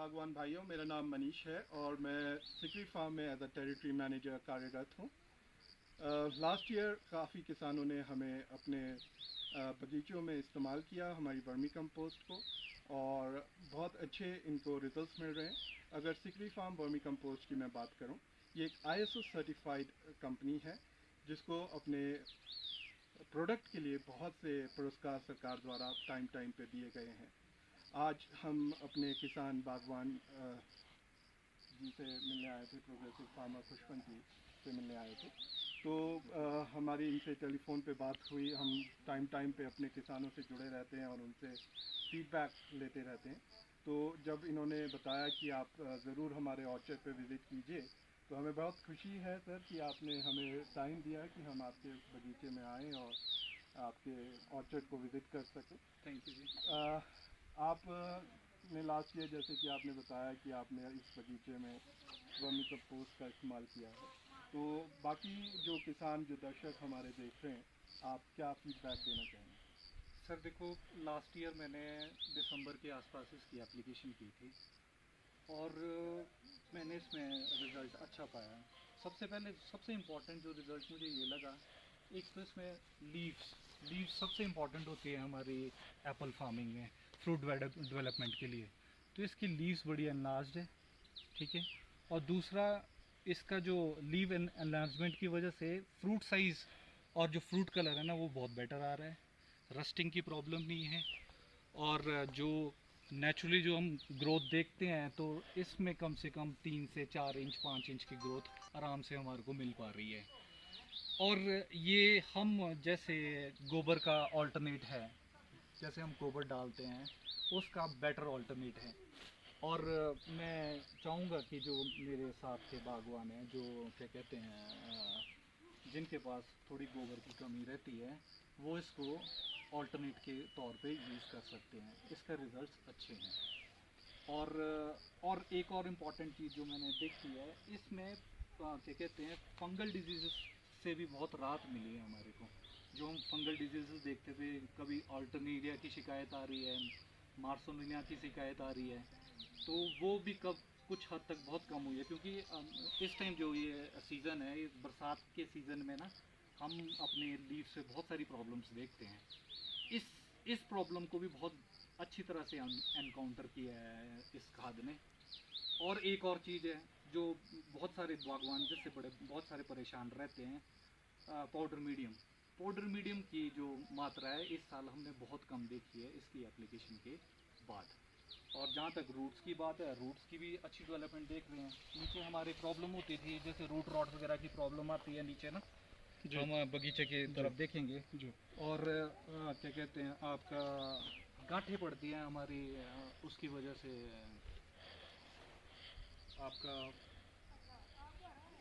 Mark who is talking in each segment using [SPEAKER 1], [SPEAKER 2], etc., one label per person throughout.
[SPEAKER 1] बागवान भाइयों, मेरा नाम मनीष है और मैं सिकरी फार्म में एज अ टेरिटरी मैनेजर कार्यरत हूँ। लास्ट ईयर काफ़ी किसानों ने हमें अपने बगीचों में इस्तेमाल किया हमारी वर्मी कंपोस्ट को और बहुत अच्छे इनको रिजल्ट्स मिल रहे हैं। अगर सिकरी फार्म वर्मी कंपोस्ट की मैं बात करूँ, ये एक ISO सर्टिफाइड कंपनी है जिसको अपने प्रोडक्ट के लिए बहुत से पुरस्कार सरकार द्वारा टाइम टाइम पे दिए गए हैं। आज हम अपने किसान बागवान जी से मिलने आए थे, प्रोग्रेसिव फार्मर खुशवंत जी से मिलने आए थे। तो हमारी इनसे टेलीफोन पे बात हुई। हम टाइम टाइम पे अपने किसानों से जुड़े रहते हैं और उनसे फीडबैक लेते रहते हैं। तो जब इन्होंने बताया कि आप ज़रूर हमारे ऑर्चर्ड पे विज़िट कीजिए, तो हमें बहुत खुशी है सर कि आपने हमें टाइम दिया कि हम आपके बगीचे में आएँ और आपके ऑर्चर्ड को विज़िट कर सकें।
[SPEAKER 2] थैंक यू जी।
[SPEAKER 1] आपने लास्ट ईयर, जैसे कि आपने बताया कि आपने इस बगीचे में वर्मी कंपोस्ट का इस्तेमाल किया है, तो बाकी जो किसान, जो दर्शक हमारे देख रहे हैं, आप क्या फीडबैक देना चाहेंगे?
[SPEAKER 2] सर देखो, लास्ट ईयर मैंने दिसंबर के आसपास इसकी एप्लीकेशन की थी और मैंने इसमें रिज़ल्ट अच्छा पाया। सबसे पहले सबसे इम्पोर्टेंट जो रिज़ल्ट मुझे ये लगा, एक तो इसमें लीव्स सबसे इम्पोर्टेंट होती है हमारी एप्पल फार्मिंग में, फ्रूट डेवलपमेंट के लिए। तो इसकी लीव्स बड़ी एनलार्ज्ड है, ठीक है। और दूसरा, इसका जो लीव एनलार्जमेंट की वजह से फ्रूट साइज़ और जो फ्रूट कलर है ना, वो बहुत बेटर आ रहा है। रस्टिंग की प्रॉब्लम नहीं है। और जो नेचुरली जो हम ग्रोथ देखते हैं, तो इसमें कम से कम 3 से 4 इंच 5 इंच की ग्रोथ आराम से हमारे को मिल पा रही है। और ये हम जैसे गोबर का ऑल्टरनेट है, जैसे हम गोबर डालते हैं, उसका बेटर ऑल्टरनेट है। और मैं चाहूँगा कि जो मेरे साथ के बागवान हैं, जो क्या कहते हैं, जिनके पास थोड़ी गोबर की कमी रहती है, वो इसको ऑल्टरनेट के तौर पे यूज़ कर सकते हैं। इसका रिज़ल्ट्स अच्छे हैं। और एक और इम्पॉर्टेंट चीज़ जो मैंने देखी है, इसमें क्या कहते हैं, फंगल डिजीज़ से भी बहुत राहत मिली है हमारे को। जो हम फंगल डिजीज़ देखते थे, कभी अल्टरनेरिया की शिकायत आ रही है, मार्सोनिया की शिकायत आ रही है, तो वो भी कब कुछ हद तक बहुत कम हुई है। क्योंकि इस टाइम जो ये सीज़न है, इस बरसात के सीज़न में ना, हम अपने लीव से बहुत सारी प्रॉब्लम्स देखते हैं। इस इस प्रॉब्लम को भी बहुत अच्छी तरह से एनकाउंटर किया है इस खाद ने। और एक और चीज़ है जो बहुत सारे बागवान जिससे बड़े बहुत सारे परेशान रहते हैं, पाउडर मीडियम की जो मात्रा है, इस साल हमने बहुत कम देखी है इसकी एप्लीकेशन के बाद। और जहाँ तक रूट्स की बात है, रूट्स की भी अच्छी डेवलपमेंट देख रहे हैं। नीचे हमारी प्रॉब्लम होती थी, जैसे रूट रॉट वगैरह की प्रॉब्लम आती है नीचे ना, हम बगीचे की तरफ देखेंगे।
[SPEAKER 1] जी।
[SPEAKER 2] और क्या कहते हैं, आपका गांठें पड़ती हैं हमारी, उसकी वजह से आपका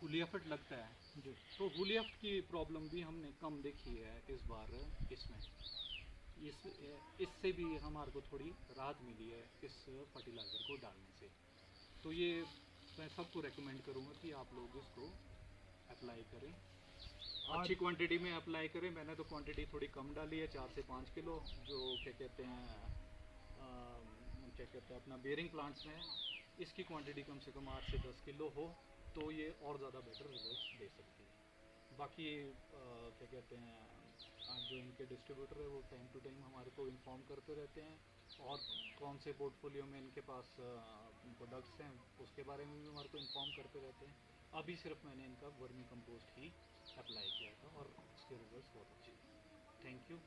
[SPEAKER 2] हुलियाफट लगता है।
[SPEAKER 1] जी।
[SPEAKER 2] तो हुलियाफट की प्रॉब्लम भी हमने कम देखी है इस बार इसमें। इस इससे भी हमारे को थोड़ी राहत मिली है इस फर्टिलाइज़र को डालने से। तो ये मैं सबको रेकमेंड करूँगा कि आप लोग इसको अप्लाई करें,
[SPEAKER 1] आज
[SPEAKER 2] अच्छी क्वांटिटी में अप्लाई करें। मैंने तो क्वांटिटी थोड़ी कम डाली है, 4 से 5 किलो। जो क्या कहते हैं, क्या कहते हैं, अपना बेयरिंग प्लांट्स में इसकी क्वांटिटी कम से कम 8 से 10 किलो हो, तो ये और ज़्यादा बेटर रिजल्ट्स दे सकती है। बाकी क्या कहते हैं, जो इनके डिस्ट्रीब्यूटर है, वो टाइम टू टाइम हमारे को इन्फॉर्म करते रहते हैं, और कौन से पोर्टफोलियो में इनके पास प्रोडक्ट्स हैं, उसके बारे में भी हमारे को इन्फॉर्म करते रहते हैं। अभी सिर्फ मैंने इनका वर्मी कंपोस्ट ही अप्लाई किया था और उसके रिजल्ट्स बहुत अच्छे थे। Thank you.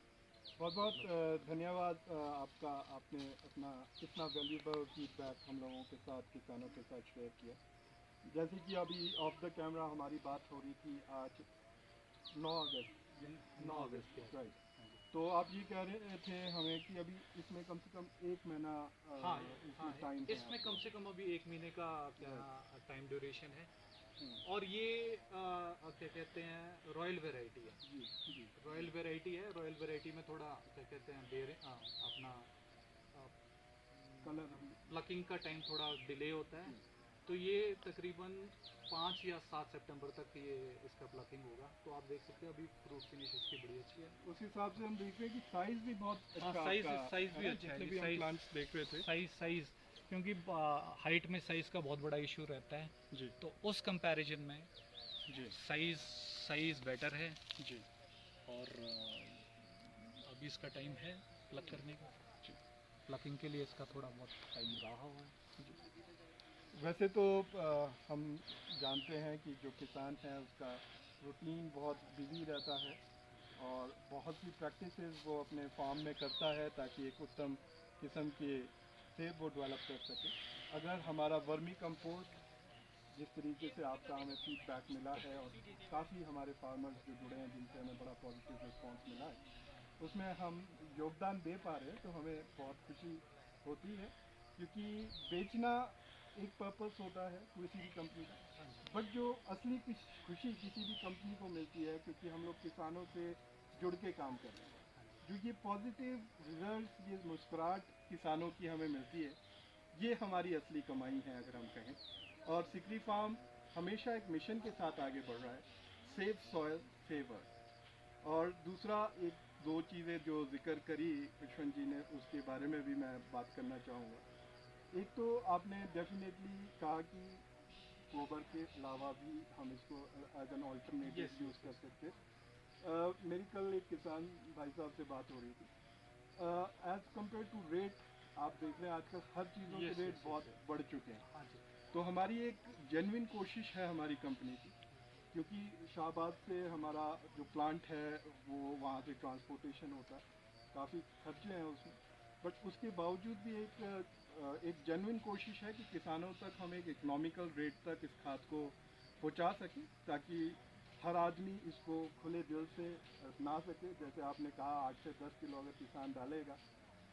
[SPEAKER 1] बहुत बहुत धन्यवाद आपका। आपने अपना इतना वैल्यूबल फीडबैक हम लोगों के साथ, किसानों के साथ शेयर किया। जैसे कि अभी ऑफ द कैमरा हमारी बात हो रही थी, आज 9 अगस्त, 9
[SPEAKER 2] 9 अगस्त के
[SPEAKER 1] अगस्त, राइट।
[SPEAKER 2] आसपास। हाँ जी।
[SPEAKER 1] तो आप ये कह रहे थे हमें कि अभी इसमें कम से कम 1 महीना
[SPEAKER 2] हाँ
[SPEAKER 1] इसमें
[SPEAKER 2] हाँ,
[SPEAKER 1] टाइम है
[SPEAKER 2] इसमें कम
[SPEAKER 1] आपको।
[SPEAKER 2] से कम अभी 1 महीने का क्या
[SPEAKER 1] राइट।
[SPEAKER 2] टाइम ड्यूरेशन है। और ये क्या कहते हैं, रॉयल वेराइटी है।
[SPEAKER 1] जी। जी।
[SPEAKER 2] रॉयल वेराइटी है। रॉयल वेराइटी में थोड़ा क्या कहते हैं, देर अपना
[SPEAKER 1] कलर अभी।
[SPEAKER 2] प्लकिंग का टाइम थोड़ा डिले होता है।
[SPEAKER 1] जी।
[SPEAKER 2] तो ये तकरीबन 5 या 7 सितंबर तक ये इसका प्लकिंग होगा। तो आप देख सकते हैं अभी फ्रूट फिनिश इसकी बड़ी अच्छी है।
[SPEAKER 1] उस हिसाब से हम देख रहे हैं कि साइज भी बहुत
[SPEAKER 2] हाँ,
[SPEAKER 1] अच्छा
[SPEAKER 2] साइज
[SPEAKER 1] आपका
[SPEAKER 2] साइज
[SPEAKER 1] है
[SPEAKER 2] भी
[SPEAKER 1] ना,
[SPEAKER 2] अच्छा है
[SPEAKER 1] जितने
[SPEAKER 2] जी।
[SPEAKER 1] भी हम
[SPEAKER 2] साइज
[SPEAKER 1] प्लांट्स देख रहे थे।
[SPEAKER 2] साइज साइज क्योंकि हाइट में साइज़ का बहुत बड़ा इशू रहता है,
[SPEAKER 1] जी
[SPEAKER 2] तो उस कंपैरिजन में
[SPEAKER 1] जी
[SPEAKER 2] साइज़ बेटर है।
[SPEAKER 1] जी
[SPEAKER 2] और अभी इसका टाइम है प्लग करने का।
[SPEAKER 1] जी
[SPEAKER 2] प्लकिंग के लिए इसका थोड़ा बहुत टाइम रहा हुआ है।
[SPEAKER 1] वैसे तो हम जानते हैं कि जो किसान है उसका रूटीन बहुत बिजी रहता है और बहुत सी प्रैक्टिसेस वो अपने फार्म में करता है ताकि एक उत्तम किस्म के सेब वो डेवलप कर सके। अगर हमारा वर्मी कंपोस्ट जिस तरीके से आपका हमें फीडबैक मिला है और काफ़ी हमारे फार्मर्स जो जुड़े हैं जिनसे हमें बड़ा पॉजिटिव रिस्पांस मिला है, उसमें हम योगदान दे पा रहे हैं तो हमें बहुत खुशी होती है, क्योंकि बेचना एक पर्पस होता है किसी भी कंपनी का, बट जो असली खुशी किसी भी कंपनी को मिलती है क्योंकि हम लोग किसानों से जुड़ के काम कर रहे हैं, जो ये पॉजिटिव रिजल्ट्स, ये मुस्कुराहट किसानों की हमें मिलती है, ये हमारी असली कमाई है अगर हम कहें। और सिकरी फार्म हमेशा एक मिशन के साथ आगे बढ़ रहा है, सेव सॉयल फेवर। और दूसरा एक दो चीज़ें जो जिक्र करी यशवंत जी ने, उसके बारे में भी मैं बात करना चाहूँगा। एक तो आपने डेफिनेटली कहा कि गोबर के अलावा भी हम इसको एज एन ऑल्टरनेटिव यूज़ कर सकते। मेरी कल एक किसान भाई साहब से बात हो रही थी। एज कम्पेयर टू रेट, आप देख रहे हैं आजकल हर चीज़ों के रेट बहुत बढ़ चुके हैं।
[SPEAKER 2] हाँ जी।
[SPEAKER 1] तो हमारी एक जेन्युइन कोशिश है हमारी कंपनी की, क्योंकि शाहबाद से हमारा जो प्लांट है वो वहाँ से ट्रांसपोर्टेशन होता है, काफ़ी खर्चे हैं उसमें, बट उसके बावजूद भी एक जेन्युइन कोशिश है कि किसानों तक हम एक इकोनॉमिकल रेट तक इस खाद को पहुँचा सकें ताकि हर आदमी इसको खुले दिल से अपना सके। जैसे आपने कहा 8 से 10 किलो अगर किसान डालेगा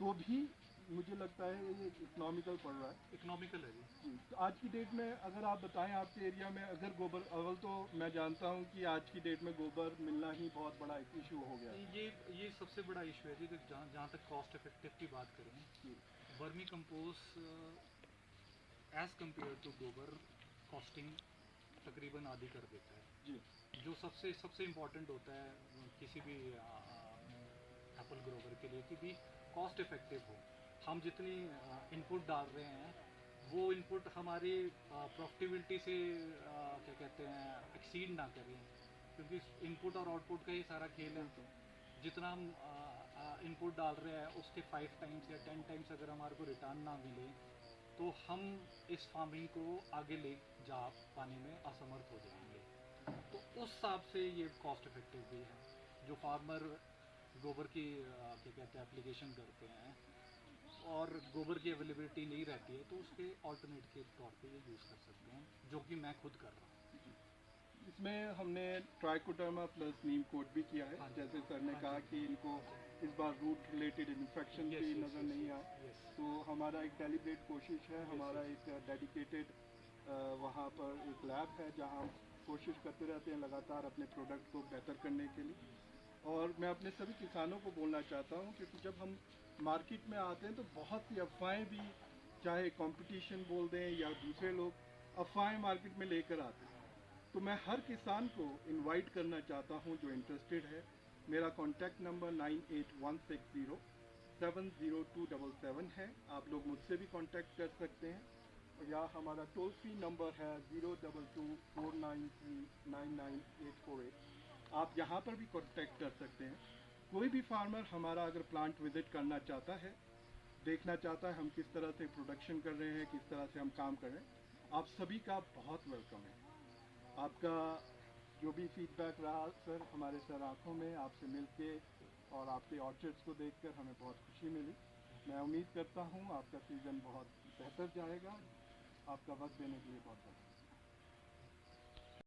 [SPEAKER 1] तो भी मुझे लगता है ये इकोनॉमिकल पड़ रहा है।
[SPEAKER 2] इकोनॉमिकल है जी।
[SPEAKER 1] तो आज की डेट में अगर आप बताएं आपके एरिया में अगर गोबर, अव्वल तो मैं जानता हूं कि आज की डेट में गोबर मिलना ही बहुत बड़ा एक इशू हो गया है।
[SPEAKER 2] ये सबसे बड़ा इशू है जी। जहाँ तक कॉस्ट इफेक्टिव की बात करें, vermicompost as compare to गोबर कॉस्टिंग तकरीबन आधी कर देता है
[SPEAKER 1] जी
[SPEAKER 2] जो सबसे इम्पोर्टेंट होता है किसी भी एप्पल ग्रोवर के लिए कि भी कॉस्ट इफेक्टिव हो। हम जितनी इनपुट डाल रहे हैं वो इनपुट हमारी प्रॉफिटेबिलिटी से क्या कहते हैं एक्सीड ना करें, क्योंकि इनपुट और आउटपुट का ही सारा खेल है। जितना हम इनपुट डाल रहे हैं उसके 5 टाइम्स या 10 टाइम्स अगर हमारे को रिटर्न ना मिले तो हम इस फार्मिंग को आगे ले जा पाने में असमर्थ हो जाएंगे। तो उस हिसाब से ये कॉस्ट इफेक्टिव भी है। जो फार्मर गोबर की क्या कहते हैं एप्लीकेशन करते हैं और गोबर की अवेलेबिलिटी नहीं रहती है तो उसके ऑल्टरनेट के तौर पे ये यूज़ कर सकते हैं, जो कि मैं खुद कर रहा हूँ।
[SPEAKER 1] इसमें हमने ट्राइकोडर्मा प्लस नीम कोट भी किया है।
[SPEAKER 2] हाँ
[SPEAKER 1] जैसे सर ने
[SPEAKER 2] हाँ
[SPEAKER 1] कहा
[SPEAKER 2] जी।
[SPEAKER 1] कि इनको इस बार रूट रिलेटेड इन्फेक्शन भी नज़र नहीं आए, तो हमारा एक डेलिब्रेट कोशिश है, हमारा एक डेडिकेटेड वहाँ पर एक लैब है जहाँ हम कोशिश करते रहते हैं लगातार अपने प्रोडक्ट को बेहतर करने के लिए। और मैं अपने सभी किसानों को बोलना चाहता हूँ, क्योंकि जब हम मार्केट में आते हैं तो बहुत सी अफवाहें भी, चाहे कंपटीशन बोल दें या दूसरे लोग अफवाहें मार्केट में लेकर आते हैं। तो मैं हर किसान को इनवाइट करना चाहता हूं जो इंटरेस्टेड है। मेरा कॉन्टैक्ट नंबर 9816070277 है। आप लोग मुझसे भी कॉन्टैक्ट कर सकते हैं, या हमारा टोल फ्री नंबर है 02249399848। आप यहाँ पर भी कॉन्टैक्ट कर सकते हैं। कोई भी फार्मर हमारा अगर प्लांट विजिट करना चाहता है, देखना चाहता है हम किस तरह से प्रोडक्शन कर रहे हैं, किस तरह से हम काम कर रहे हैं, आप सभी का बहुत वेलकम है। आपका जो भी फीडबैक रहा सर, हमारे सर आँखों में आपसे मिलके और आपके ऑर्चर्ड्स को देखकर हमें बहुत खुशी मिली। मैं उम्मीद करता हूँ आपका सीज़न बहुत बेहतर जाएगा। आपका वक्त देने के लिए बहुत बहुत